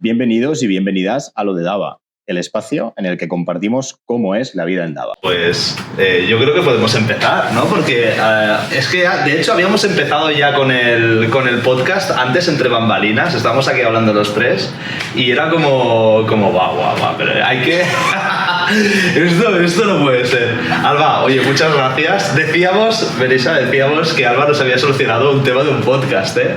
Bienvenidos y bienvenidas a Lo de Dava, el espacio en el que compartimos cómo es la vida en Dava. Pues yo creo que podemos empezar, ¿no? Porque es que de hecho habíamos empezado ya con el podcast antes entre bambalinas, estábamos aquí hablando los tres y era como guau, pero hay que... Esto no puede ser. Alba, oye, muchas gracias. Decíamos que Alba nos había solucionado un tema de un podcast, ¿eh?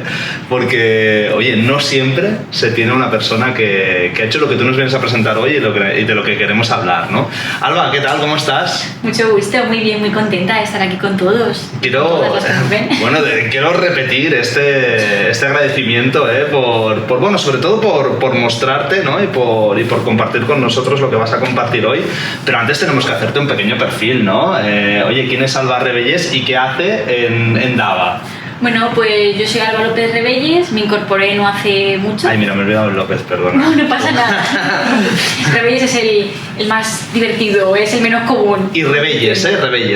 Porque, oye, no siempre se tiene una persona que ha hecho lo que tú nos vienes a presentar hoy y de lo que queremos hablar, ¿no? Alba, ¿qué tal? ¿Cómo estás? Mucho gusto, muy bien, muy contenta de estar aquí con todos. Quiero repetir este agradecimiento, por sobre todo por mostrarte, ¿no? y por compartir con nosotros lo que vas a compartir hoy. Pero antes tenemos que hacerte un pequeño perfil, ¿no? Oye, ¿quién es Alba Rebelles y qué hace en Dava? Bueno, pues yo soy Alba López Rebelles, me incorporé no hace mucho. Ay, mira, me he olvidado el López, perdona. No pasa nada. Rebelles es el más divertido, es el menos común. Y Rebelles,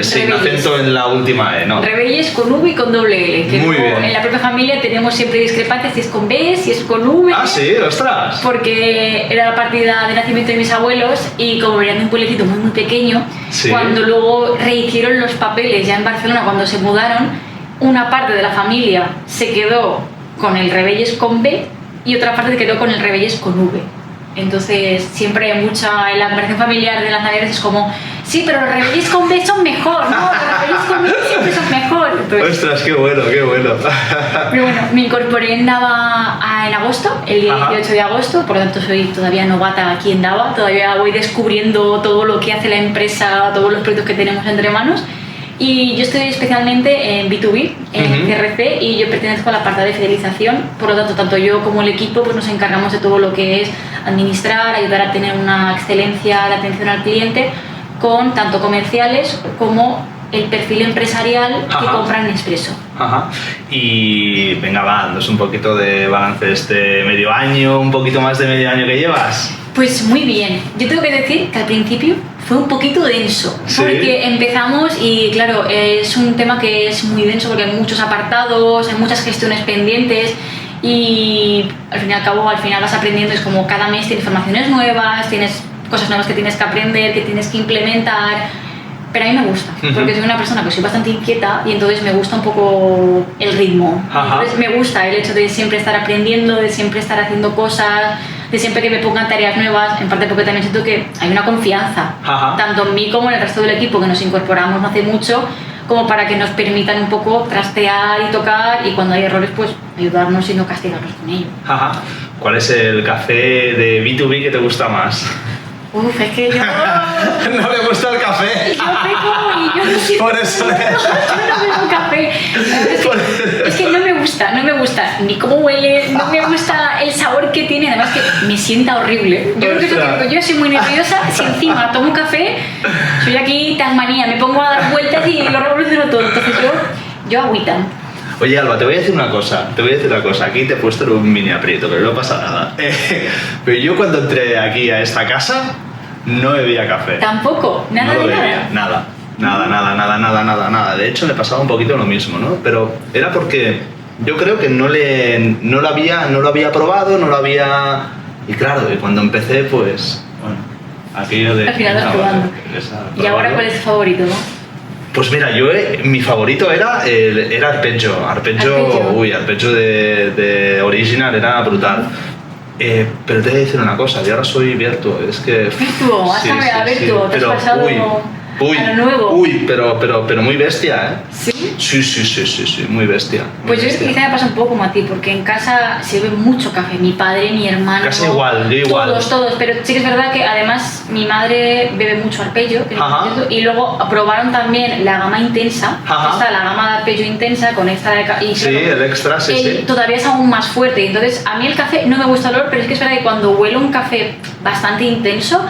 sin acento en la última E, ¿no? Rebelles con V y con doble L. Que muy bien. En la propia familia tenemos siempre discrepancias si es con B, si es con V. Ah, sí, ostras. Porque era la partida de nacimiento de mis abuelos y como venían de un pueblecito muy, muy pequeño, ¿sí? Cuando luego rehicieron los papeles ya en Barcelona, cuando se mudaron, una parte de la familia se quedó con el Rebelles con B y otra parte se quedó con el Rebelles con V. Entonces siempre hay mucha, en la conversación familiar de las navidades es como, sí, pero los Rebelles con B son mejor, ¿no? Los Rebelles con B siempre son mejor. Entonces, ostras, qué bueno. Pero bueno, me incorporé en Dava en agosto, el día 18 de agosto, por lo tanto soy todavía novata aquí en Dava, todavía voy descubriendo todo lo que hace la empresa, todos los proyectos que tenemos entre manos. Y yo estoy especialmente en B2B, en CRC, y yo pertenezco a la parte de fidelización. Por lo tanto, tanto yo como el equipo pues nos encargamos de todo lo que es administrar, ayudar a tener una excelencia de atención al cliente con tanto comerciales como el perfil empresarial que compra en Nespresso. Y venga, danos un poquito de balance de este medio año, un poquito más de medio año que llevas. Pues muy bien. Yo tengo que decir que al principio fue un poquito denso, ¿sí? Porque empezamos y claro, es un tema que es muy denso porque hay muchos apartados, hay muchas gestiones pendientes y al fin y al cabo, al final vas aprendiendo, es como cada mes tienes formaciones nuevas, tienes cosas nuevas que tienes que aprender, que tienes que implementar, pero a mí me gusta, porque soy una persona que soy bastante inquieta y entonces me gusta un poco el ritmo. Entonces me gusta el hecho de siempre estar aprendiendo, de siempre estar haciendo cosas, de siempre que me pongan tareas nuevas, en parte porque también siento que hay una confianza, tanto en mí como en el resto del equipo, que nos incorporamos no hace mucho, como para que nos permitan un poco trastear y tocar y cuando hay errores pues ayudarnos y no castigarnos con ello. ¿Cuál es el café de B2B que te gusta más? Uf, es que yo... No me gusta el café. Yo peco y yo no sé... Por eso... Yo no bebo café. Es que no me gusta ni cómo huele, no me gusta el sabor que tiene, además que me sienta horrible. Yo soy muy nerviosa, si encima tomo café, soy aquí Tasmania, me pongo a dar vueltas y lo revoluciono todo. Entonces yo agüita. Oye, Alba, te voy a decir una cosa, aquí te he puesto en un mini aprieto, pero no pasa nada. Pero yo cuando entré aquí a esta casa no bebía café. ¿Tampoco? ¿Nada no de bebía, nada? Nada. De hecho, me pasaba un poquito lo mismo, ¿no? Pero era porque yo creo que no lo había probado, no lo había... Y claro, cuando empecé, pues, bueno, aquello de... Al final vas probando. ¿Y ahora cuál es tu favorito, no? Pues mira, mi favorito era Arpeggio. Arpeggio de Original era brutal. Pero te voy a decir una cosa, yo ahora soy Virtuo. Es que... Virtuo, Virtuo, te has pasado a lo nuevo. Pero muy bestia, ¿eh? ¿Sí? Sí, muy bestia. Pues yo quizá me pasa un poco como a ti, porque en casa se bebe mucho café, mi padre, mi hermano... Casi igual, yo igual. Todos, pero sí que es verdad que además mi madre bebe mucho Arpeggio, y luego probaron también la gama intensa, está la gama de Arpeggio intensa con extra de café. Sí, el extra, sí. Todavía es aún más fuerte, entonces a mí el café no me gusta el olor, pero es que es verdad que cuando huelo un café bastante intenso,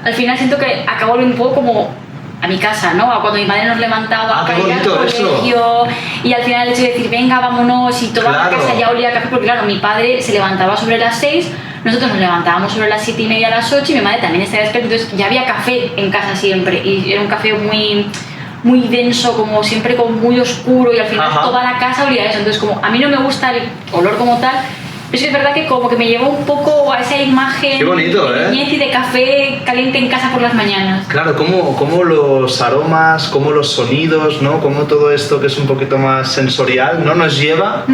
al final siento que acabo oliendo un poco como... a mi casa, ¿no? A cuando mi madre nos levantaba para ir al colegio y al final el hecho de decir, venga, vámonos, y toda la casa ya olía a café, porque claro, mi padre se levantaba sobre las 6, nosotros nos levantábamos sobre las 7:30 a las 8 y mi madre también estaba despierta, entonces ya había café en casa siempre y era un café muy denso, como siempre muy oscuro y al final toda la casa olía a eso, entonces como a mí no me gusta el olor como tal, Pero es verdad que como que me llevó un poco a esa imagen Qué bonito, de niñez y de café caliente en casa por las mañanas. Claro, cómo los aromas, cómo los sonidos, ¿no? Cómo todo esto que es un poquito más sensorial, ¿no? Nos lleva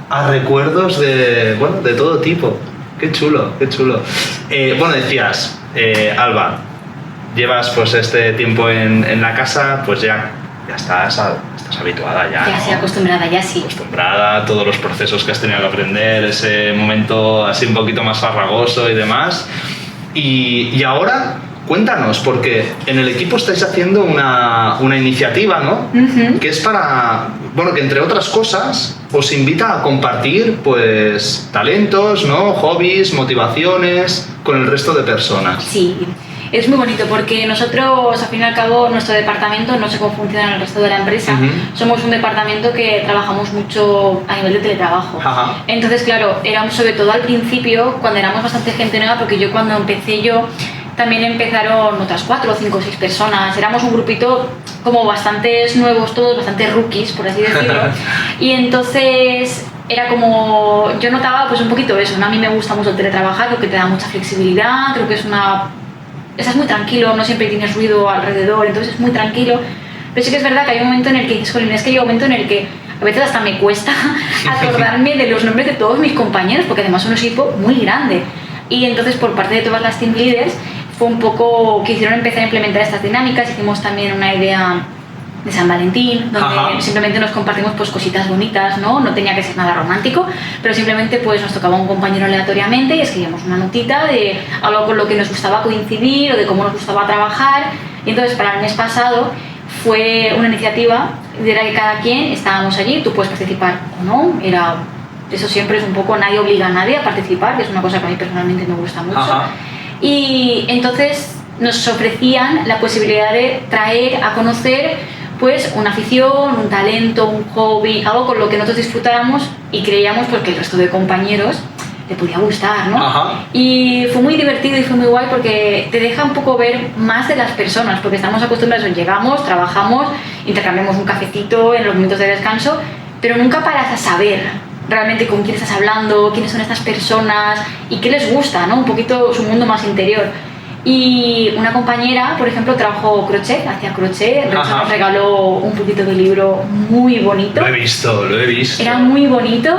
a recuerdos de todo tipo. Qué chulo, qué chulo. Bueno, decías, Alba, llevas pues este tiempo en la casa, pues ya estás habituada ya, Ya ¿no? estoy acostumbrada, ya sí. Acostumbrada a todos los procesos que has tenido que aprender, ese momento así un poquito más farragoso y demás. Y ahora, cuéntanos, porque en el equipo estáis haciendo una iniciativa, ¿no? Que es para, bueno, que entre otras cosas os invita a compartir, pues, talentos, ¿no? Hobbies, motivaciones con el resto de personas. Sí. Es muy bonito porque nosotros, al fin y al cabo, nuestro departamento, no sé cómo funciona en el resto de la empresa, somos un departamento que trabajamos mucho a nivel de teletrabajo. Ajá. Entonces, claro, éramos sobre todo al principio, cuando éramos bastante gente nueva, porque yo cuando empecé también empezaron otras 4, 5, 6 personas. Éramos un grupito como bastantes nuevos todos, bastantes rookies, por así decirlo. Y entonces era como, yo notaba pues un poquito eso, ¿no? A mí me gusta mucho el teletrabajar, creo que te da mucha flexibilidad, creo que estás muy tranquilo, no siempre tienes ruido alrededor, entonces es muy tranquilo. Pero sí que es verdad que hay un momento en el que dices, jolín, es que llega un momento en el que a veces hasta me cuesta acordarme de los nombres de todos mis compañeros, porque además son un equipo muy grande. Y entonces por parte de todas las team leaders fue un poco que hicieron empezar a implementar estas dinámicas. Hicimos también una idea de San Valentín, donde simplemente nos compartimos pues cositas bonitas, ¿no? No tenía que ser nada romántico, pero simplemente pues nos tocaba un compañero aleatoriamente y escribíamos una notita de algo con lo que nos gustaba coincidir o de cómo nos gustaba trabajar. Y entonces para el mes pasado fue una iniciativa de la que cada quien estábamos allí, tú puedes participar o no, eso siempre es un poco, nadie obliga a nadie a participar, que es una cosa que a mí personalmente me gusta mucho. Y entonces nos ofrecían la posibilidad de traer a conocer pues una afición, un talento, un hobby, algo con lo que nosotros disfrutáramos y creíamos pues, que el resto de compañeros le podía gustar, ¿no? Y fue muy divertido y fue muy guay porque te deja un poco ver más de las personas, porque estamos acostumbrados, llegamos, trabajamos, intercambiamos un cafecito en los minutos de descanso, pero nunca paras a saber realmente con quién estás hablando, quiénes son estas personas y qué les gusta, ¿no? Un poquito su mundo más interior. Y una compañera, por ejemplo, trabajó crochet, hacía crochet, nos regaló un poquito de libro muy bonito. Lo he visto. Era muy bonito,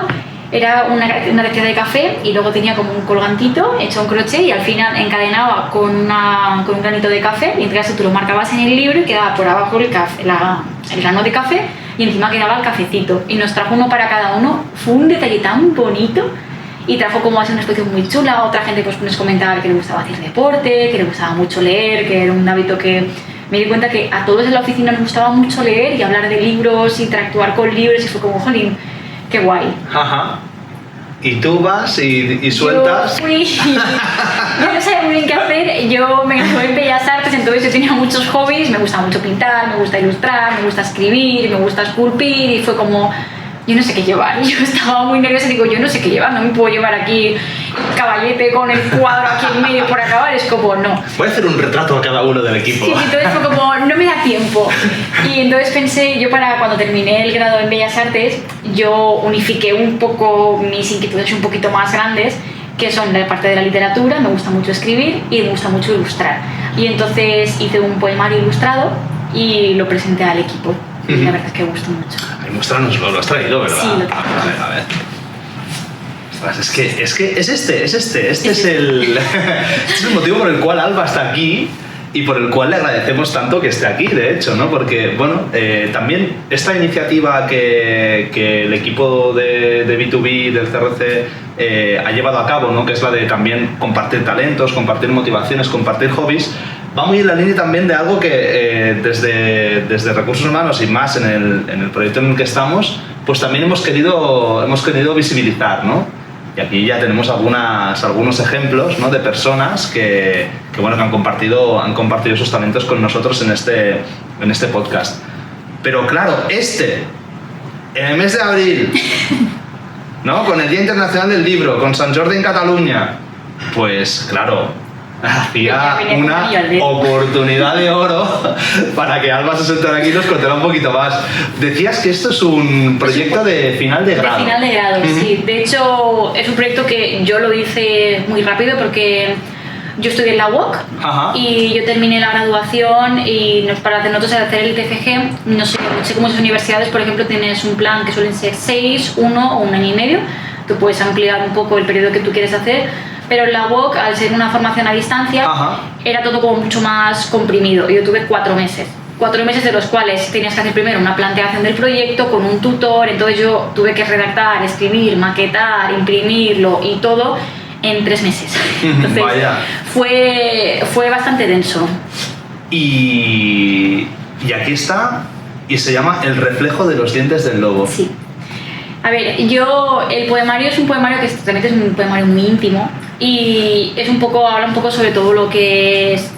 era una receta de café y luego tenía como un colgantito hecho en crochet y al final encadenaba con un granito de café y en este caso tú lo marcabas en el libro y quedaba por abajo el grano de café y encima quedaba el cafecito. Y nos trajo uno para cada uno, fue un detalle tan bonito. Y trajo como así una exposición muy chula. Otra gente pues nos comentaba que le gustaba hacer deporte, que le gustaba mucho leer, que era un hábito que me di cuenta que a todos en la oficina nos gustaba mucho leer y hablar de libros, interactuar con libros y fue como, jolín, qué guay. Y tú vas y sueltas. Yo no sabía muy bien qué hacer. Yo me gradué en Bellas Artes, entonces yo tenía muchos hobbies. Me gusta mucho pintar, me gusta ilustrar, me gusta escribir, me gusta esculpir y fue como, yo no sé qué llevar. Yo estaba muy nerviosa y digo, yo no sé qué llevar, no me puedo llevar aquí caballete con el cuadro aquí en medio por acabar, es como, no. Voy a hacer un retrato a cada uno del equipo. Sí, entonces fue como, no me da tiempo. Y entonces pensé, yo para cuando terminé el grado en Bellas Artes, yo unifiqué un poco mis inquietudes un poquito más grandes, que son la parte de la literatura, me gusta mucho escribir y me gusta mucho ilustrar. Y entonces hice un poemario ilustrado y lo presenté al equipo. Y la verdad es que gustó mucho. Ay, muéstranoslo, lo has traído, ¿verdad? Sí, lo tengo. A ver. Ostras, es este es el motivo por el cual Alba está aquí y por el cual le agradecemos tanto que esté aquí, de hecho, ¿no? Porque, bueno, también esta iniciativa que el equipo de B2B del CRC ha llevado a cabo, ¿no? Que es la de también compartir talentos, compartir motivaciones, compartir hobbies, va muy en la línea también de algo que desde Recursos Humanos y más en el proyecto en el que estamos, pues también hemos querido visibilizar, ¿no? Y aquí ya tenemos algunos ejemplos, ¿no? De personas que han compartido sus talentos con nosotros en este podcast. Pero claro, en el mes de abril, ¿no? Con el Día Internacional del Libro, con Sant Jordi en Cataluña, pues claro, hacía una oportunidad de oro para que Alba se sentara aquí y nos contara un poquito más. Decías que esto es un proyecto de final de grado. De final de grado, sí. De hecho, es un proyecto que yo lo hice muy rápido porque yo estudié en la UOC. Ajá. Y yo terminé la graduación y para nosotros hacer el TFG, no sé cómo esas universidades, por ejemplo, tienes un plan que suelen ser 6, 1 o 1 año y medio. Tú puedes ampliar un poco el periodo que tú quieres hacer, pero en la UOC, al ser una formación a distancia, Ajá. era todo como mucho más comprimido. Yo tuve 4 meses. 4 meses de los cuales tenías que hacer primero una planteación del proyecto con un tutor, entonces yo tuve que redactar, escribir, maquetar, imprimirlo y todo en 3 meses. Entonces, Vaya. fue bastante denso. Y aquí está, y se llama El reflejo de los dientes del lobo. Sí. A ver, el poemario es un poemario que realmente es un poemario muy íntimo y habla un poco sobre todo lo que es.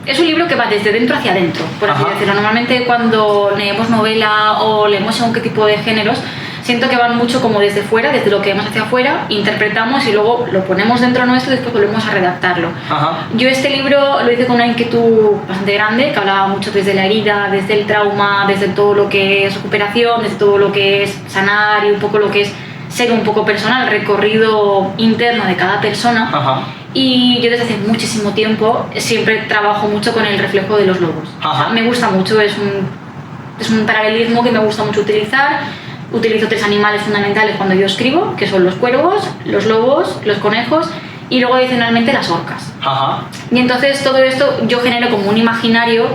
Es un libro que va desde dentro hacia adentro, por así decirlo. Normalmente cuando leemos novela o leemos según qué tipo de géneros, siento que van mucho como desde fuera, desde lo que vemos hacia afuera, interpretamos y luego lo ponemos dentro nuestro y después volvemos a redactarlo. Ajá. Yo este libro lo hice con una inquietud bastante grande, que hablaba mucho desde la herida, desde el trauma, desde todo lo que es recuperación, desde todo lo que es sanar y un poco lo que es ser un poco personal, recorrido interno de cada persona. Ajá. Y yo desde hace muchísimo tiempo siempre trabajo mucho con el reflejo de los lobos. Ajá. Me gusta mucho, es un paralelismo que me gusta mucho utilizar. Utilizo 3 animales fundamentales cuando yo escribo, que son los cuervos, los lobos, los conejos y luego adicionalmente las orcas. Ajá. Y entonces todo esto yo genero como un imaginario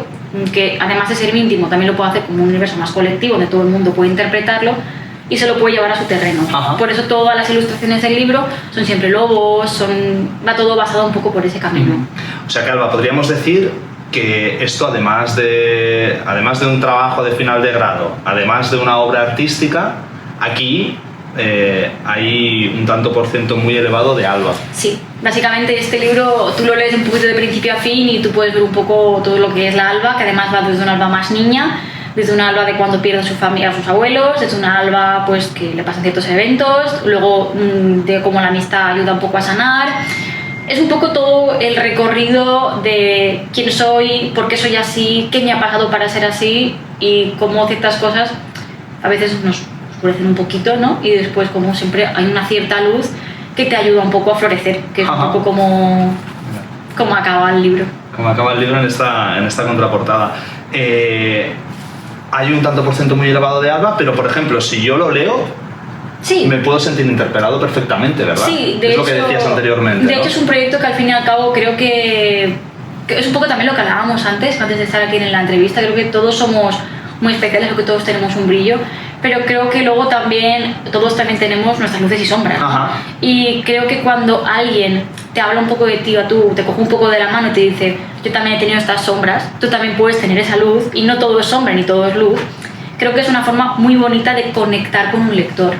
que además de ser íntimo también lo puedo hacer como un universo más colectivo donde todo el mundo puede interpretarlo y se lo puede llevar a su terreno. Ajá. Por eso todas las ilustraciones del libro son siempre lobos, va todo basado un poco por ese camino. O sea que, Alba, podríamos decir que esto, además de un trabajo de final de grado, además de una obra artística, aquí hay un tanto por ciento muy elevado de Alba. Sí, básicamente este libro tú lo lees un poquito de principio a fin y tú puedes ver un poco todo lo que es la Alba, que además va desde una Alba más niña, desde una Alba de cuando pierde a su familia, a sus abuelos, desde una Alba pues que le pasan ciertos eventos, luego de cómo la amistad ayuda un poco a sanar. Es un poco todo el recorrido de quién soy, por qué soy así, qué me ha pasado para ser así y cómo ciertas cosas a veces nos oscurecen un poquito, ¿no? Y después, como siempre, hay una cierta luz que te ayuda un poco a florecer, que es Ajá. un poco como acaba el libro. Como acaba el libro en esta contraportada. Hay un tanto por ciento muy elevado de Alba, pero por ejemplo, si yo lo leo, Sí. me puedo sentir interpelado perfectamente, ¿verdad? Sí, es lo que decías anteriormente. De ¿no? hecho, es un proyecto que al fin y al cabo creo que es un poco también lo que hablábamos antes de estar aquí en la entrevista. Creo que todos somos muy especiales, creo que todos tenemos un brillo, pero creo que luego todos también tenemos nuestras luces y sombras. Ajá. Y creo que cuando alguien te habla un poco de ti o tú te coge un poco de la mano y te dice, yo también he tenido estas sombras, tú también puedes tener esa luz y no todo es sombra ni todo es luz, creo que es una forma muy bonita de conectar con un lector.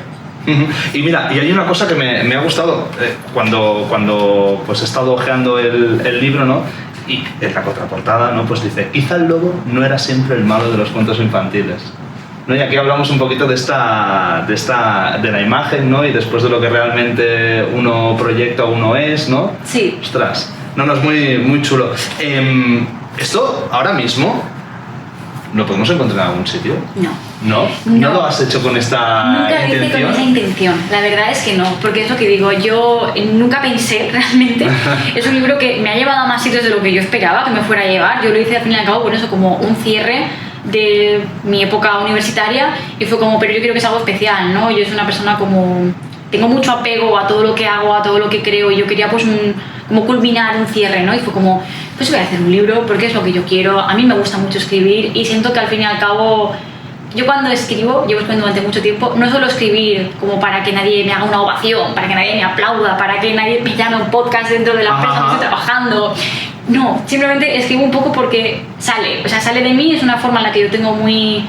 Y mira, y hay una cosa que me ha gustado cuando pues he estado hojeando el libro, ¿no? Y en la contraportada, ¿no? Pues dice, quizá el lobo no era siempre el malo de los cuentos infantiles, ¿no? Y aquí hablamos un poquito de la imagen, ¿no? Y después de lo que realmente uno proyecta o uno es, ¿no? Sí. Ostras, no, es muy, muy chulo. Esto ahora mismo ¿lo podemos encontrar en algún sitio? No. ¿No lo has hecho con esta nunca intención? Nunca lo hice con esa intención, la verdad es que no, porque es lo que digo, yo nunca pensé realmente, es un libro que me ha llevado a más sitios de lo que yo esperaba que me fuera a llevar, yo lo hice al fin y al cabo, bueno, eso como un cierre de mi época universitaria y fue como, pero yo creo que es algo especial, ¿no? Yo soy una persona como, tengo mucho apego a todo lo que hago, a todo lo que creo y yo quería pues como culminar un cierre, ¿no? Y fue como, pues voy a hacer un libro porque es lo que yo quiero, a mí me gusta mucho escribir y siento que al fin y al cabo yo cuando escribo, llevo escribiendo durante mucho tiempo, no suelo escribir como para que nadie me haga una ovación, para que nadie me aplauda, para que nadie me llame a un podcast dentro de la empresa donde estoy trabajando. No, simplemente escribo un poco porque sale de mí, es una forma en la que yo tengo muy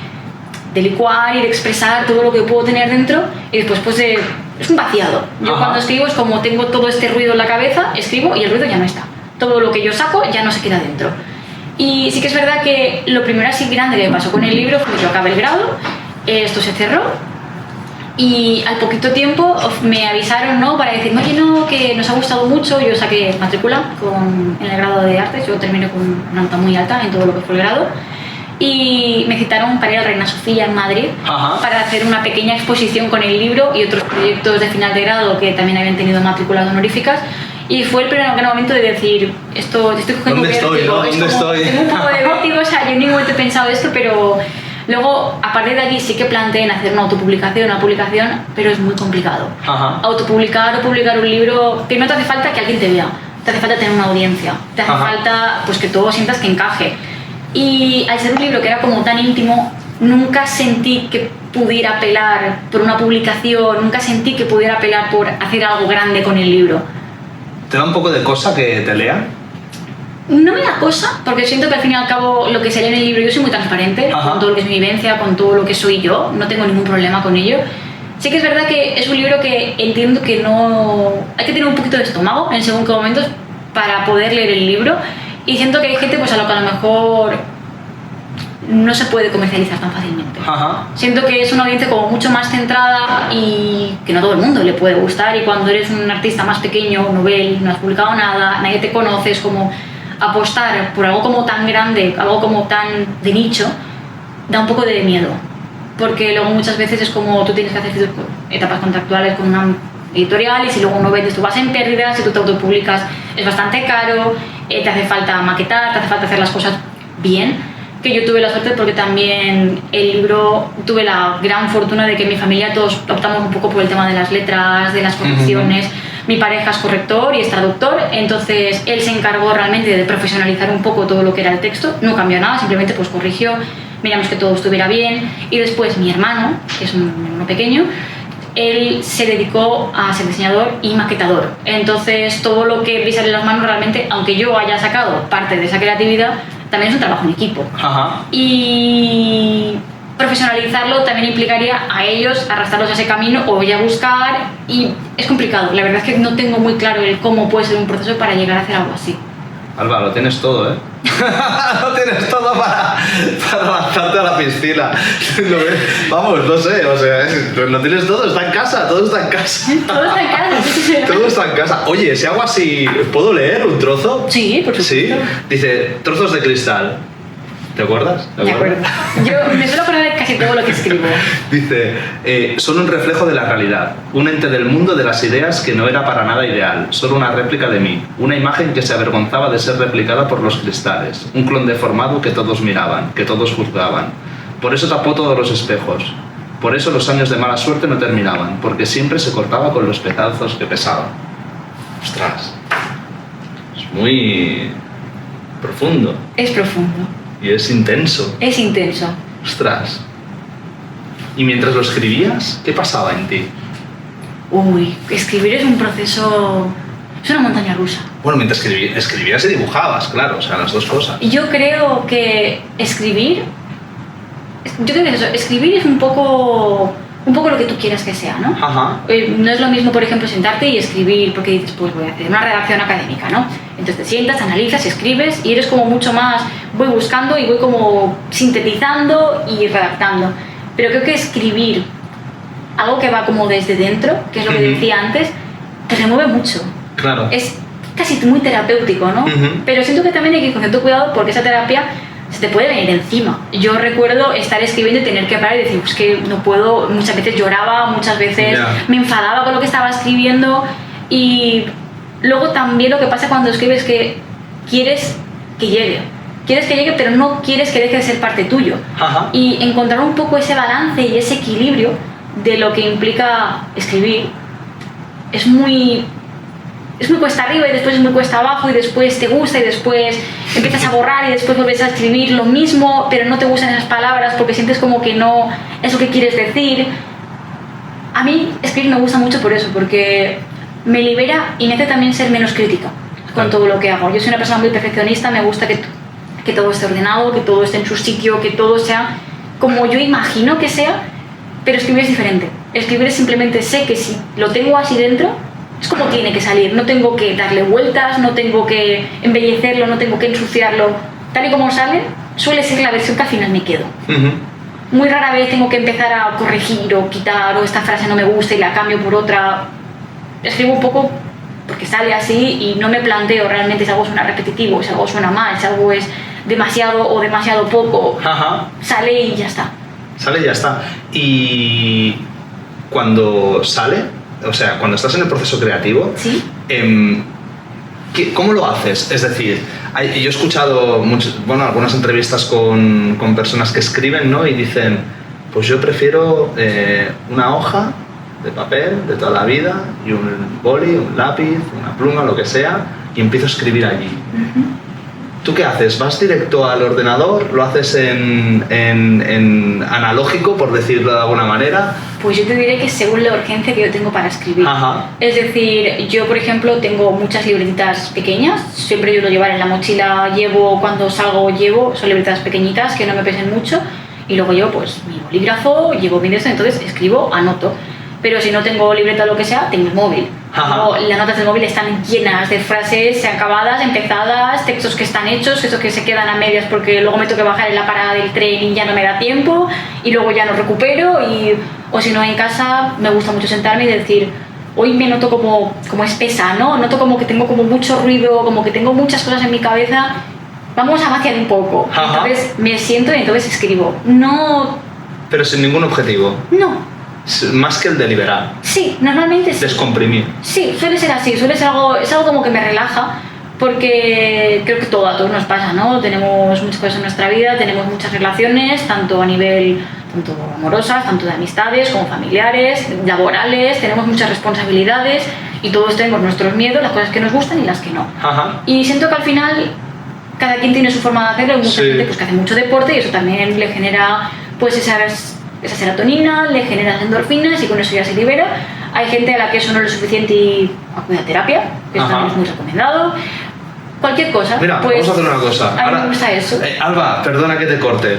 de licuar y de expresar todo lo que puedo tener dentro y después pues es un vaciado. Yo cuando escribo es como tengo todo este ruido en la cabeza, escribo y el ruido ya no está. Todo lo que yo saco ya no se queda dentro. Y sí que es verdad que lo primero así grande que me pasó con el libro fue que yo acabé el grado, esto se cerró y al poquito tiempo me avisaron, ¿no? Para decirme, oye, no, que nos ha gustado mucho. Yo saqué matrícula en el grado de artes, yo terminé con una nota muy alta en todo lo que fue el grado. Y me citaron para ir a Reina Sofía en Madrid. Ajá. Para hacer una pequeña exposición con el libro y otros proyectos de final de grado que también habían tenido matrículas honoríficas. Y fue el primer momento de decir, estoy cogiendo ¿Dónde estoy, no? ¿Dónde estoy? Tengo un poco de vértigo, o sea, yo en ningún momento he pensado esto, pero luego, a partir de aquí sí que planteé en hacer una autopublicación, una publicación, pero es muy complicado. Ajá. Autopublicar o publicar un libro, primero te hace falta que alguien te vea, te hace falta tener una audiencia, te hace Ajá. falta pues que todo sientas que encaje. Y al ser un libro que era como tan íntimo, nunca sentí que pudiera apelar por una publicación, nunca sentí que pudiera apelar por hacer algo grande con el libro. ¿Te da un poco de cosa que te lean? No me da cosa, porque siento que al fin y al cabo lo que se lee en el libro, yo soy muy transparente. Ajá. Con todo lo que es mi vivencia, con todo lo que soy yo, no tengo ningún problema con ello. Sí que es verdad que es un libro que entiendo que no... Hay que tener un poquito de estómago en según qué momentos para poder leer el libro, y siento que hay gente pues a lo que a lo mejor no se puede comercializar tan fácilmente. Ajá. Siento que es una audiencia como mucho más centrada y que no a todo el mundo le puede gustar, y cuando eres un artista más pequeño, novel, no has publicado nada, nadie te conoce, es como apostar por algo como tan grande, algo como tan de nicho, da un poco de miedo, porque luego muchas veces es como tú tienes que hacer etapas contractuales con una editorial, y si luego no vendes tú vas en pérdida, si tú te autopublicas es bastante caro, te hace falta maquetar, te hace falta hacer las cosas bien. Que yo tuve la suerte porque también el libro, tuve la gran fortuna de que en mi familia todos optamos un poco por el tema de las letras, de las correcciones. Mi pareja es corrector y es traductor, entonces él se encargó realmente de profesionalizar un poco todo lo que era el texto, no cambió nada, simplemente pues corrigió, miramos que todo estuviera bien. Y después mi hermano, que es uno pequeño, él se dedicó a ser diseñador y maquetador, entonces todo lo que vi salir en las manos realmente, aunque yo haya sacado parte de esa creatividad, también es un trabajo en equipo. Ajá. Y profesionalizarlo también implicaría a ellos arrastrarlos a ese camino o ya buscar, y es complicado. La verdad es que no tengo muy claro el cómo puede ser un proceso para llegar a hacer algo así. Alba, lo tienes todo, ¿eh? Lo tienes todo para lanzarte a la piscina. Vamos, no sé, o sea, lo tienes todo, está en casa, todo está en casa. Todo está en casa. Todo está en casa. Oye, si hago así, ¿puedo leer un trozo? Sí, por supuesto. Sí, dice, trozos de cristal. ¿Te acuerdas? De acuerdo. Yo me suelo acordar de casi todo lo que escribo. Dice, son un reflejo de la realidad, un ente del mundo de las ideas que no era para nada ideal, solo una réplica de mí, una imagen que se avergonzaba de ser replicada por los cristales, un clon deformado que todos miraban, que todos juzgaban. Por eso tapó todos los espejos. Por eso los años de mala suerte no terminaban, porque siempre se cortaba con los pedazos que pesaban. Ostras, es muy profundo. Es profundo. Y es intenso. Es intenso. Ostras. Y mientras lo escribías, ¿qué pasaba en ti? Uy, escribir es un proceso... Es una montaña rusa. Bueno, mientras escribías y dibujabas, claro, o sea, las dos cosas. Yo creo que escribir... Yo creo que eso, escribir es un poco lo que tú quieras que sea, ¿no? Ajá. No es lo mismo, por ejemplo, sentarte y escribir porque dices, pues voy a hacer una redacción académica, ¿no? Entonces te sientas, analizas, escribes y eres como mucho más, voy buscando y voy como sintetizando y redactando. Pero creo que escribir algo que va como desde dentro, que es lo que decía antes, te remueve mucho. Claro. Es casi muy terapéutico, ¿no? Pero siento que también hay que ir con cierto cuidado porque esa terapia se te puede venir encima. Yo recuerdo estar escribiendo y tener que parar y decir, pues que no puedo, muchas veces lloraba, muchas veces me enfadaba con lo que estaba escribiendo. Y luego también lo que pasa cuando escribes es que quieres que llegue, pero no quieres que deje de ser parte tuyo. Ajá. Y encontrar un poco ese balance y ese equilibrio de lo que implica escribir es muy cuesta arriba y después es muy cuesta abajo, y después te gusta y después empiezas a borrar y después vuelves a escribir lo mismo, pero no te gustan esas palabras porque sientes como que no es lo que quieres decir. A mí escribir me gusta mucho por eso, porque me libera y me hace también ser menos crítica con todo lo que hago. Yo soy una persona muy perfeccionista, me gusta que todo esté ordenado, que todo esté en su sitio, que todo sea como yo imagino que sea, pero escribir es diferente. Escribir es simplemente sé que si lo tengo así dentro, es como tiene que salir, no tengo que darle vueltas, no tengo que embellecerlo, no tengo que ensuciarlo. Tal y como sale, suele ser la versión que al final me quedo. muy rara vez tengo que empezar a corregir o quitar, o esta frase no me gusta y la cambio por otra. Escribo un poco porque sale así y no me planteo realmente si algo suena repetitivo, si algo suena mal, si algo es demasiado o demasiado poco. Ajá. Sale y ya está. Sale y ya está. Y cuando sale, o sea, cuando estás en el proceso creativo, ¿Sí? ¿Cómo lo haces? Es decir, yo he escuchado algunas entrevistas con personas que escriben, ¿no? Y dicen, pues yo prefiero una hoja de papel de toda la vida y un boli, un lápiz, una pluma, lo que sea, y empiezo a escribir allí. Uh-huh. ¿Tú qué haces? ¿Vas directo al ordenador? ¿Lo haces en analógico, por decirlo de alguna manera? Pues yo te diré que según la urgencia que yo tengo para escribir. Ajá. Es decir, yo por ejemplo tengo muchas libretitas pequeñas, siempre yo lo llevar en la mochila, cuando salgo son libretitas pequeñitas que no me pesen mucho, y luego llevo pues mi bolígrafo, llevo mi desktop, entonces escribo, anoto. Pero si no tengo libreta o lo que sea, tengo el móvil. Las notas del móvil están llenas de frases acabadas, empezadas, textos que están hechos, esos que se quedan a medias porque luego me tengo que bajar en la parada del tren y ya no me da tiempo y luego ya no recupero. O si no, en casa me gusta mucho sentarme y decir, hoy me noto como espesa, ¿no? Noto como que tengo como mucho ruido, como que tengo muchas cosas en mi cabeza. Vamos a vaciar un poco. Entonces me siento y entonces escribo. No... Pero sin ningún objetivo. No. Más que el de liberar. Sí, normalmente sí. Descomprimir. Sí, suele ser así, es algo como que me relaja, porque creo que a todos nos pasa, ¿no? Tenemos muchas cosas en nuestra vida, tenemos muchas relaciones, tanto a nivel amorosas, tanto de amistades como familiares, laborales, tenemos muchas responsabilidades y todos tenemos nuestros miedos, las cosas que nos gustan y las que no. Ajá. Y siento que al final cada quien tiene su forma de hacerlo, hay mucha gente pues, que hace mucho deporte y eso también le genera pues esa serotonina, le genera endorfinas y con eso ya se libera. Hay gente a la que eso no es lo suficiente y acude a terapia, que eso también es muy recomendado. Cualquier cosa. Mira, pues, vamos a hacer una cosa. A mí me gusta eso. Alba, perdona que te corte,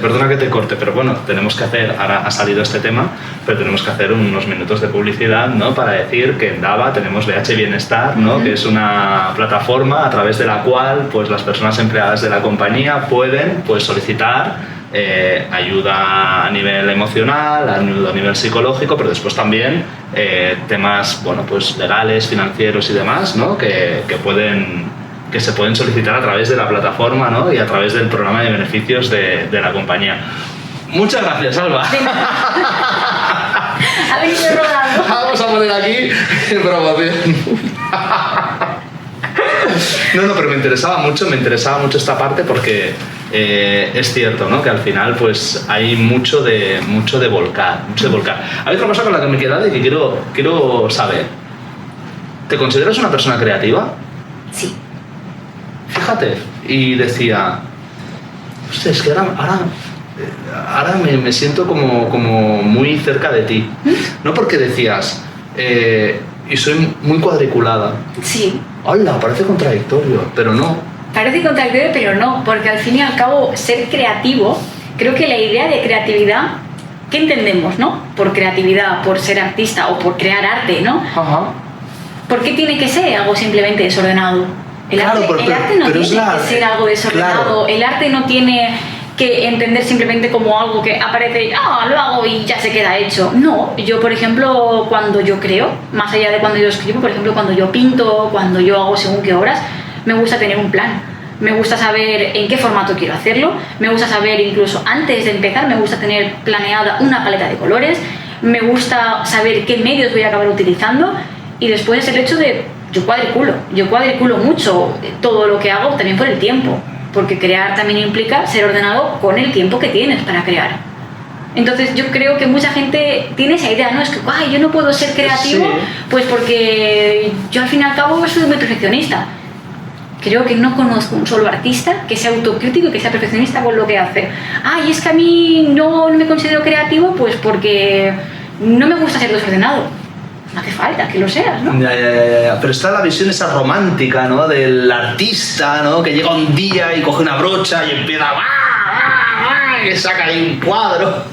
pero bueno, tenemos que hacer, ahora ha salido este tema, pero tenemos que hacer unos minutos de publicidad, ¿no? Para decir que en Dava tenemos BH Bienestar, ¿no? Que es una plataforma a través de la cual pues, las personas empleadas de la compañía pueden pues, solicitar ayuda a nivel emocional, ayuda a nivel psicológico, pero después también temas pues legales, financieros y demás, ¿no? que se pueden solicitar a través de la plataforma, ¿no? Y a través del programa de beneficios de la compañía. Muchas gracias, Alba. Ha venido rodando. Vamos a poner aquí promoción. No, pero me interesaba mucho esta parte porque es cierto, ¿no? Que al final pues hay mucho de volcar. Hay otra cosa con la que me he quedado y que quiero saber. ¿Te consideras una persona creativa? Sí. Fíjate, y decía, hostia, es que ahora me siento como muy cerca de ti. No porque decías, y soy muy cuadriculada. Sí. Hola, parece contradictorio, pero no. Parece contradictorio, pero no, porque al fin y al cabo ser creativo, creo que la idea de creatividad, ¿qué entendemos, no? Por creatividad, por ser artista o por crear arte, ¿no? Ajá. ¿Por qué tiene que ser algo simplemente desordenado? El arte no tiene que ser algo desordenado, el arte no tiene que entender simplemente como algo que aparece, lo hago y ya se queda hecho. No, yo por ejemplo cuando yo creo, más allá de cuando yo escribo, por ejemplo cuando yo pinto, cuando yo hago según qué obras, me gusta tener un plan. Me gusta saber en qué formato quiero hacerlo, me gusta saber incluso antes de empezar, me gusta tener planeada una paleta de colores, me gusta saber qué medios voy a acabar utilizando y después es el hecho de yo cuadriculo mucho todo lo que hago también por el tiempo, porque crear también implica ser ordenado con el tiempo que tienes para crear. Entonces yo creo que mucha gente tiene esa idea, ¿no? Es que yo no puedo ser creativo, pues porque yo al fin y al cabo soy muy perfeccionista. Creo que no conozco un solo artista que sea autocrítico y que sea perfeccionista con lo que hace. Y es que a mí no me considero creativo pues porque no me gusta ser desordenado. No hace falta que lo seas, ¿no? Ya. Pero está la visión esa romántica, ¿no? Del artista, ¿no? Que llega un día y coge una brocha y empieza que saca ahí un cuadro.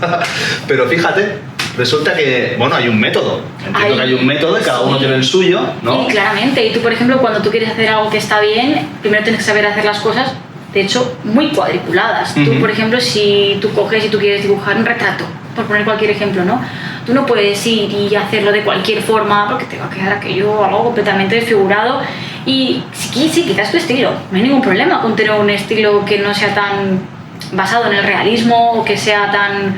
Pero fíjate, resulta que, hay un método. Entiendo que hay un método y cada uno tiene el suyo, ¿no? Sí, claramente. Y tú, por ejemplo, cuando tú quieres hacer algo que está bien, primero tienes que saber hacer las cosas de hecho, muy cuadriculadas. Tú, por ejemplo, si tú coges y tú quieres dibujar un retrato, por poner cualquier ejemplo, ¿no? Tú no puedes ir y hacerlo de cualquier forma porque te va a quedar aquello algo completamente desfigurado. Y sí, quizás tu estilo, no hay ningún problema con tener un estilo que no sea tan basado en el realismo o que sea tan...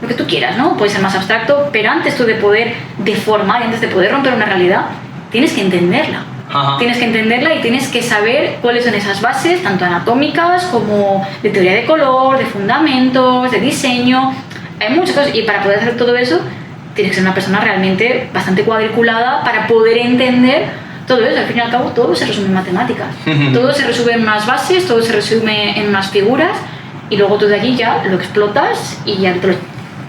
lo que tú quieras, ¿no? Puede ser más abstracto, pero antes tú de poder deformar, antes de poder romper una realidad, tienes que entenderla. Ajá. Tienes que entenderla y tienes que saber cuáles son esas bases, tanto anatómicas como de teoría de color, de fundamentos, de diseño. Hay muchas cosas y para poder hacer todo eso tienes que ser una persona realmente bastante cuadriculada para poder entender todo eso. Al fin y al cabo todo se resume en matemáticas. Todo se resume en unas bases, todo se resume en unas figuras y luego tú de allí ya lo explotas y ya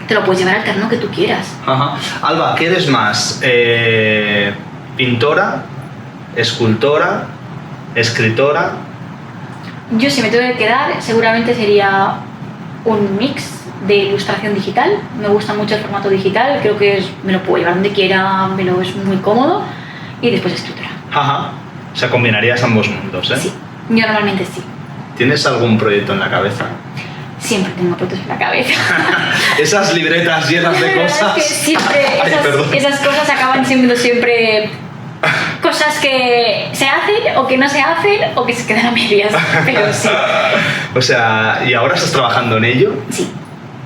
te lo puedes llevar al terreno que tú quieras. Ajá. Alba, ¿qué eres más? ¿Pintora? ¿Escultora? ¿Escritora? Yo, si me tengo que quedar, seguramente sería un mix de ilustración digital. Me gusta mucho el formato digital, creo que me lo puedo llevar donde quiera, es muy cómodo. Y después escritora. Ajá. O sea, combinarías ambos mundos, ¿eh? Sí, yo normalmente sí. ¿Tienes algún proyecto en la cabeza? Siempre tengo proyectos en la cabeza. Esas libretas llenas de cosas. Es que siempre Ay, esas cosas acaban siendo siempre cosas que se hacen o que no se hacen o que se quedan a medias, pero sí. O sea, ¿y ahora estás trabajando en ello? Sí.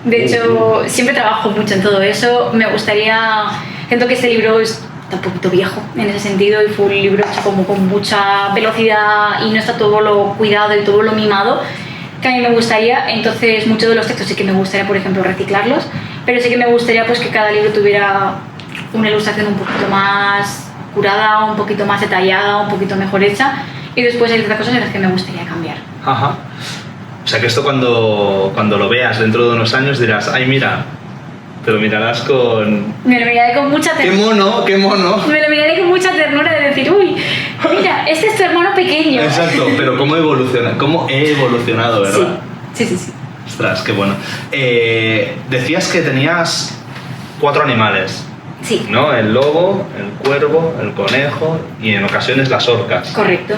De hecho, siempre trabajo mucho en todo eso. Me gustaría... Siento que este libro está un poquito viejo en ese sentido y fue un libro hecho como con mucha velocidad y no está todo lo cuidado y todo lo mimado que a mí me gustaría. Entonces, muchos de los textos sí que me gustaría, por ejemplo, reciclarlos, pero sí que me gustaría pues que cada libro tuviera una ilustración un poquito más curada, un poquito más detallada, un poquito mejor hecha, y después hay otras cosas en las que me gustaría cambiar. Ajá. O sea que esto cuando lo veas dentro de unos años dirás, ay mira, te lo mirarás con... Me lo miraré con mucha ternura. ¡Qué mono! Me lo miraré con mucha ternura de decir, uy, mira, este es tu hermano pequeño. Exacto, pero ¿cómo he evolucionado, verdad? Sí. Ostras, qué bueno. Decías que tenías 4 animales. Sí. ¿No? El lobo, el cuervo, el conejo y en ocasiones las orcas. Correcto.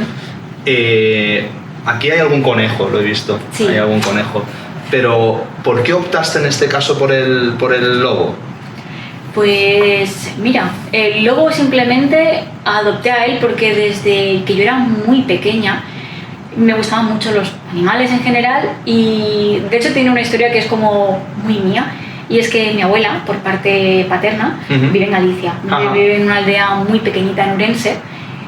Aquí hay algún conejo, lo he visto. Sí. Hay algún conejo. Pero, ¿por qué optaste en este caso por el lobo? Pues mira, el lobo simplemente adopté a él porque desde que yo era muy pequeña me gustaban mucho los animales en general y de hecho tiene una historia que es como muy mía. Y es que mi abuela, por parte paterna, vive en Galicia, vive en una aldea muy pequeñita en Ourense.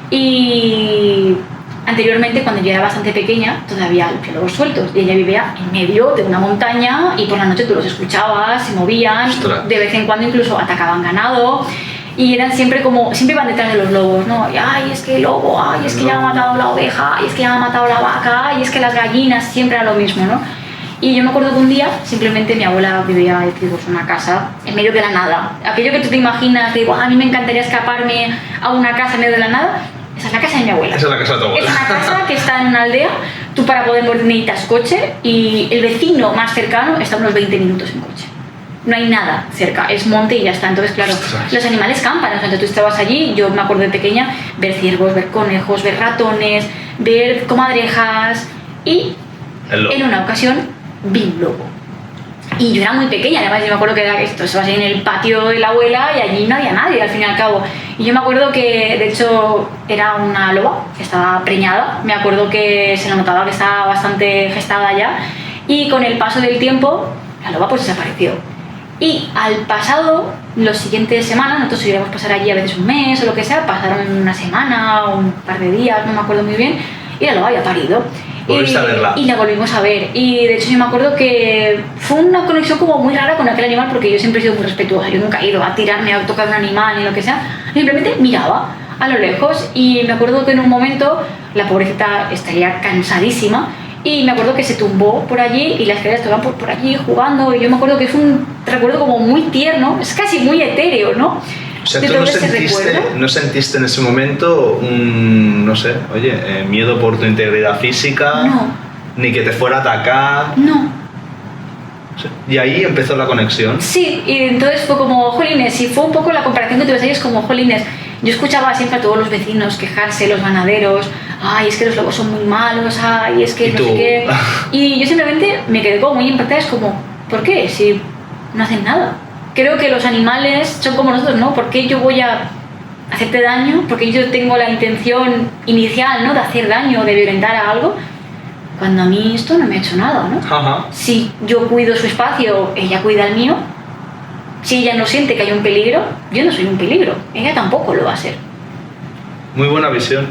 Y anteriormente, cuando yo era bastante pequeña, todavía había lobos sueltos. Y ella vivía en medio de una montaña y por la noche tú los escuchabas, se movían, de vez en cuando incluso atacaban ganado. Y eran siempre iban detrás de los lobos, ¿no? Y, ay, es que el lobo, ay, es que ya ha matado la oveja, ay, es que ya ha matado la vaca, ay, es que las gallinas, siempre era lo mismo, ¿no? Y yo me acuerdo que un día, simplemente mi abuela vivía en una casa en medio de la nada. Aquello que tú te imaginas, de a mí me encantaría escaparme a una casa en medio de la nada, esa es la casa de mi abuela. Esa es la casa de tu abuela. Es una casa que está en una aldea, tú para poder morir necesitas coche y el vecino más cercano está a unos 20 minutos en coche. No hay nada cerca, es monte y ya está. Entonces, claro, los animales campan. Entonces tú estabas allí, yo me acuerdo de pequeña, ver ciervos, ver conejos, ver ratones, ver comadrejas y en una ocasión vi un lobo. Y yo era muy pequeña, además yo me acuerdo que era esto, se va en el patio de la abuela y allí no había nadie al fin y al cabo. Y yo me acuerdo que de hecho era una loba, estaba preñada, me acuerdo que se le notaba que estaba bastante gestada ya y con el paso del tiempo la loba pues desapareció. Y al pasado, las siguientes semanas, nosotros íbamos a pasar allí a veces un mes o lo que sea, pasaron una semana o un par de días, no me acuerdo muy bien, y la loba había parido. ¿Volviste a verla? Y la volvimos a ver. Y de hecho yo me acuerdo que fue una conexión como muy rara con aquel animal porque yo siempre he sido muy respetuosa. Yo nunca he ido a tirarme a tocar un animal ni lo que sea. Simplemente miraba a lo lejos y me acuerdo que en un momento la pobrecita estaría cansadísima y me acuerdo que se tumbó por allí y las crías estaban por allí jugando y yo me acuerdo que fue un recuerdo como muy tierno, es casi muy etéreo, ¿no? O sea, ¿tú no sentiste en ese momento no sé, miedo por tu integridad física? No. Ni que te fuera a atacar. No. Y ahí empezó la conexión. Sí, y entonces fue como, jolines, y fue un poco la comparación que tuve ahí, es como, jolines, yo escuchaba siempre a todos los vecinos quejarse, los ganaderos, ay, es que los lobos son muy malos, ay, es que ¿Y no tú? sé qué. Y yo simplemente me quedé como muy impactada, es como, ¿por qué? Si no hacen nada. Creo que los animales son como nosotros, ¿no? ¿Por qué yo voy a hacerte daño? Porque yo tengo la intención inicial, ¿no? De hacer daño, de violentar a algo, cuando a mí esto no me ha hecho nada, ¿no? Ajá. Si yo cuido su espacio, ella cuida el mío. Si ella no siente que hay un peligro, yo no soy un peligro. Ella tampoco lo va a ser. Muy buena visión,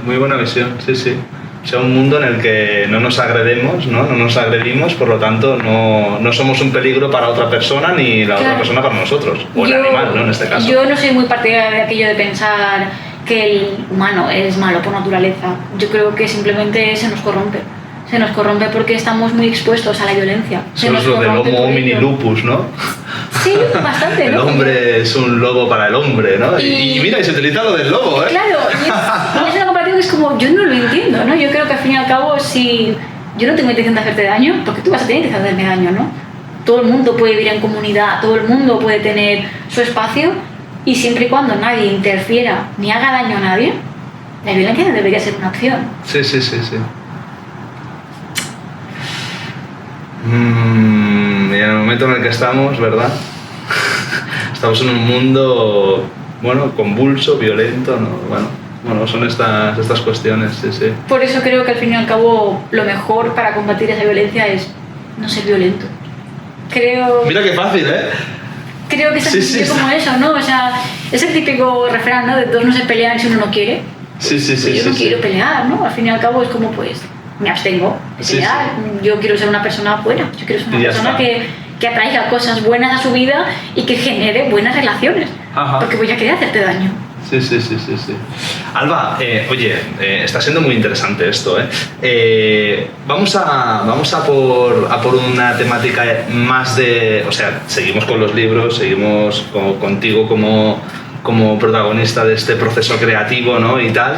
sí, sí. O sea, un mundo en el que no nos agredemos, ¿no? No nos agredimos, por lo tanto no somos un peligro para otra persona ni la otra Claro. persona para nosotros. O el animal, ¿no? En este caso. Yo no soy muy partidaria de aquello de pensar que el humano es malo por naturaleza. Yo creo que simplemente se nos corrompe. Se nos corrompe porque estamos muy expuestos a la violencia. Se Eso nos es lo del corrompe homo por homini ello. lupus, ¿no? Sí, bastante, El ¿no? hombre es un lobo para el hombre, ¿no? Y- Y mira, y se utiliza lo del lobo, ¿eh? Claro, y es una comparativa que es como, yo no lo entiendo, ¿no? Yo creo que al fin y al cabo, si yo no tengo intención de hacerte daño, porque tú vas a tener intención de hacerme daño, ¿no? Todo el mundo puede vivir en comunidad, todo el mundo puede tener su espacio, y siempre y cuando nadie interfiera ni haga daño a nadie, la violencia no debería ser una opción. Sí, sí, sí, sí. Y en el momento en el que estamos, ¿verdad? Estamos en un mundo, bueno, convulso, violento, ¿no? Bueno, son estas cuestiones, sí, sí. Por eso creo que al fin y al cabo lo mejor para combatir esa violencia es no ser violento. Creo Mira qué fácil, ¿eh? que es tan Sí, sencillo sí. como eso, ¿no? O sea, es el típico refrán, ¿no? De dos no se pelean si uno no quiere. Sí, sí, sí. Yo no sí, quiero sí. pelear, ¿no? Al fin y al cabo es como, pues, me abstengo de Sí, pelear. Yo quiero ser una persona buena, yo quiero ser una Y ya persona está. que atraiga cosas buenas a su vida y que genere buenas relaciones. Ajá. Porque voy a querer hacerte daño. Sí, sí, sí, sí, sí. Alba, oye, está siendo muy interesante esto, ¿eh? Vamos a por una temática más de... O sea, seguimos con los libros, seguimos contigo como protagonista de este proceso creativo, ¿no? Y tal.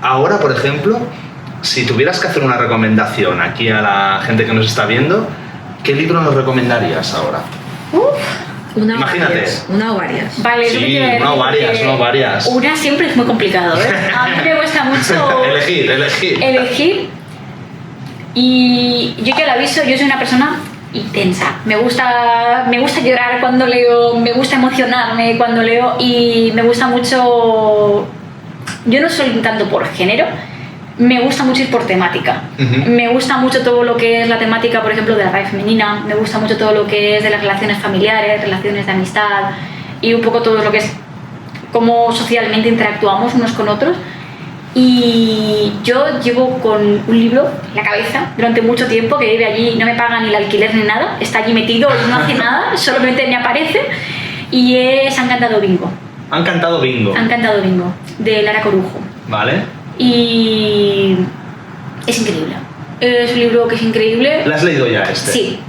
Ahora, por ejemplo, si tuvieras que hacer una recomendación aquí a la gente que nos está viendo, ¿qué libro nos recomendarías ahora? Una o Imagínate. varias. Una o varias. Vale, eso Sí, te quiero decir no, varias, que no, varias. Una siempre es muy complicado, ¿eh? A mí me cuesta mucho elegir. Y yo que lo aviso, yo soy una persona intensa. Me gusta llorar cuando leo, me gusta emocionarme cuando leo y me gusta mucho... Yo no soy tanto por género, me gusta mucho ir por temática. Ujú. Me gusta mucho todo lo que es la temática, por ejemplo, de la rabia femenina, me gusta mucho todo lo que es de las relaciones familiares, relaciones de amistad y un poco todo lo que es cómo socialmente interactuamos unos con otros. Y yo llevo con un libro en la cabeza durante mucho tiempo, que vive allí, no me paga ni el alquiler ni nada, está allí metido y no hace nada, solamente me aparece, y es Han cantado bingo. Han cantado bingo, Han cantado bingo, de Lara Corujo. ¿vale? Y es increíble. Es un libro que es increíble. ¿La has leído ya este? Sí.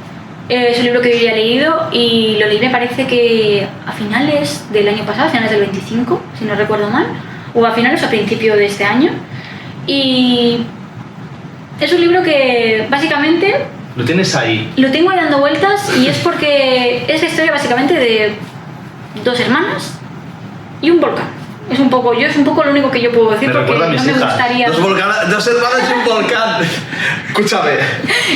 Es un libro que yo ya he leído y lo leí, me parece que a finales del año pasado, a finales del 25, si no recuerdo mal, o a finales o a principio de este año. Y es un libro que básicamente Lo tienes ahí. lo tengo ahí dando vueltas y es porque es la historia básicamente de dos hermanas y un volcán. Es un poco lo único que yo puedo decir Me porque recuerda a mis no me hijas. gustaría... Dos hermanas y un volcán. Escúchame.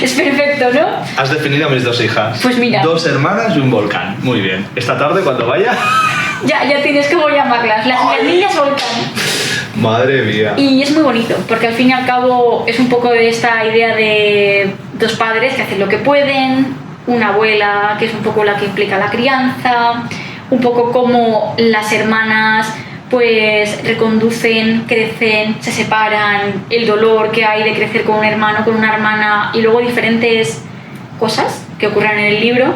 Es perfecto, ¿no? Has definido a mis dos hijas. Pues mira. Dos hermanas y un volcán. Muy bien. Esta tarde cuando vaya... Ya tienes como llamarlas, las niñas volcán. Madre mía. Y es muy bonito, porque al fin y al cabo es un poco de esta idea de dos padres que hacen lo que pueden, una abuela que es un poco la que implica la crianza, un poco como las hermanas pues reconducen, crecen, se separan, el dolor que hay de crecer con un hermano, con una hermana y luego diferentes cosas que ocurren en el libro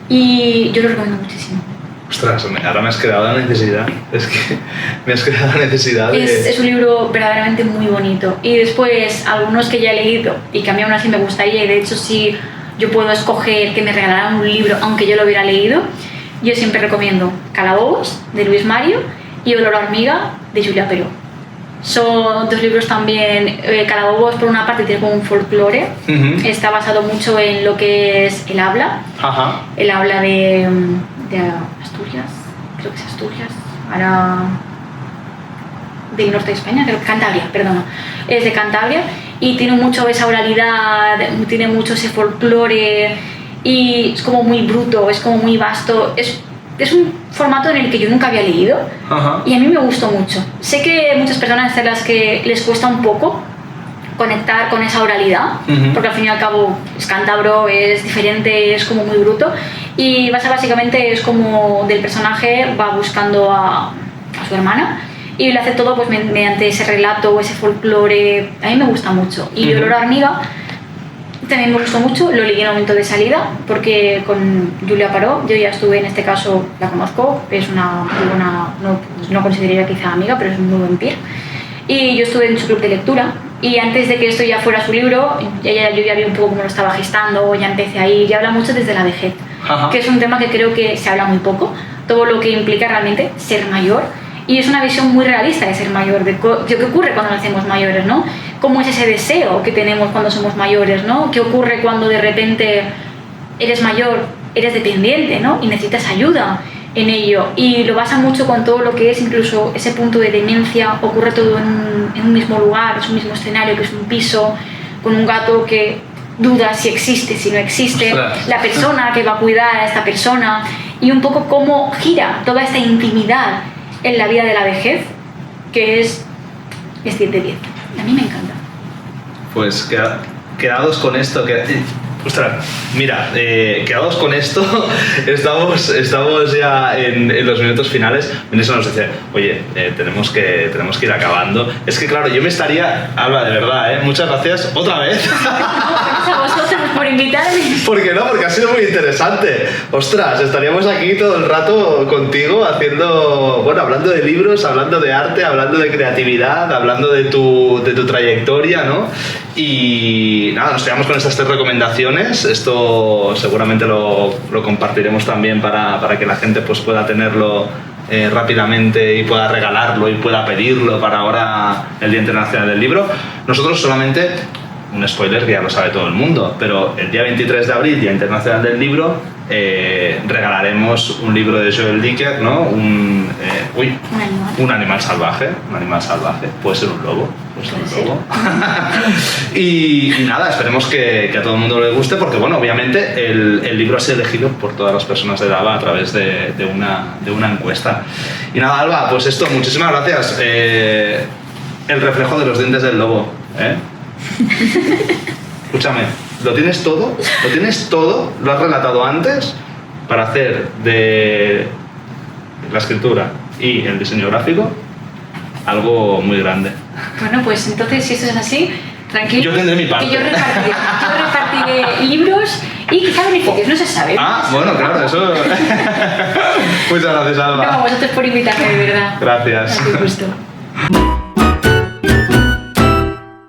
y yo lo recomiendo muchísimo. Ostras, ahora me has creado la necesidad. Es que me has creado la necesidad de... Es un libro verdaderamente muy bonito. Y después, algunos que ya he leído y que a mí aún así me gustaría, y de hecho si yo puedo escoger que me regalaran un libro, aunque yo lo hubiera leído, yo siempre recomiendo Calabobos, de Luis Mario, y Olor a hormiga, de Julia Peró. Son dos libros también, Calabobos por una parte tiene como un folclore, Ujú. está basado mucho en lo que es el habla de Asturias, creo que es Asturias, ahora del norte de España, creo que Cantabria, perdona, es de Cantabria y tiene mucho esa oralidad, tiene mucho ese folclore y es como muy bruto, es como muy vasto, es un formato en el que yo nunca había leído. Ajá. Y a mí me gustó mucho. Sé que muchas personas a las que les cuesta un poco conectar con esa oralidad, porque al fin y al cabo es cántabro, es diferente, es como muy bruto y básicamente es como del personaje va buscando a su hermana y lo hace todo pues mediante ese relato, ese folclore. A mí me gusta mucho. Y Olor a hormiga también me gustó mucho, lo leí en el momento de salida porque con Julia Paró, yo ya estuve, en este caso la conozco, es una muy buena, no consideraría quizá amiga, pero es un muy buen peer. Y yo estuve en su club de lectura y antes de que esto ya fuera su libro, yo ya vi un poco cómo lo estaba gestando, ya empecé ahí, ya habla mucho desde la vejez, que es un tema que creo que se habla muy poco, todo lo que implica realmente ser mayor. Y es una visión muy realista de ser mayor, de qué ocurre cuando nos hacemos mayores, ¿no? ¿Cómo es ese deseo que tenemos cuando somos mayores, ¿no? ¿Qué ocurre cuando de repente eres mayor, eres dependiente, ¿no? Y necesitas ayuda en ello. Y lo basa mucho con todo lo que es incluso ese punto de demencia, ocurre todo en un mismo lugar, es un mismo escenario, que es un piso, con un gato que duda si existe, si no existe, la persona que va a cuidar a esta persona, y un poco cómo gira toda esta intimidad en la vida de la vejez, que es 10 de 10. A mí me encanta. Pues quedados con esto, ostras, mira, quedados con esto, estamos ya en los minutos finales. Vanessa nos dice, oye, tenemos que ir acabando. Es que claro, yo me estaría, Alba, de verdad, muchas gracias otra vez. Gracias a vosotros por invitarme. ¿Por qué no? Porque ha sido muy interesante. Ostras, estaríamos aquí todo el rato contigo hablando de libros, hablando de arte, hablando de creatividad, hablando de tu trayectoria, ¿no? Y nada, nos quedamos con estas 3 recomendaciones. Esto seguramente lo compartiremos también para que la gente pues pueda tenerlo rápidamente y pueda regalarlo y pueda pedirlo para ahora el Día Internacional del Libro. Nosotros solamente, un spoiler que ya lo sabe todo el mundo, pero el día 23 de abril, Día Internacional del Libro, regalaremos un libro de Joel Dicker, ¿no? Un animal salvaje, puede ser un lobo, y nada, esperemos que a todo el mundo le guste, porque bueno, obviamente el libro ha sido elegido por todas las personas de Dava a través de una encuesta. Y nada, Alba, pues esto, muchísimas gracias. El reflejo de los dientes del lobo, Escúchame, ¿lo tienes todo? ¿Lo has relatado antes? Para hacer de la escritura y el diseño gráfico algo muy grande. Bueno, pues entonces, si esto es así, tranquilo. Yo tendré mi parte. Que yo repartiré libros y quizá beneficios, no se sabe. Ah, bueno, claro, eso. Muchas gracias, Alba. No, vosotros por invitarme, de verdad. Gracias. A tu gusto.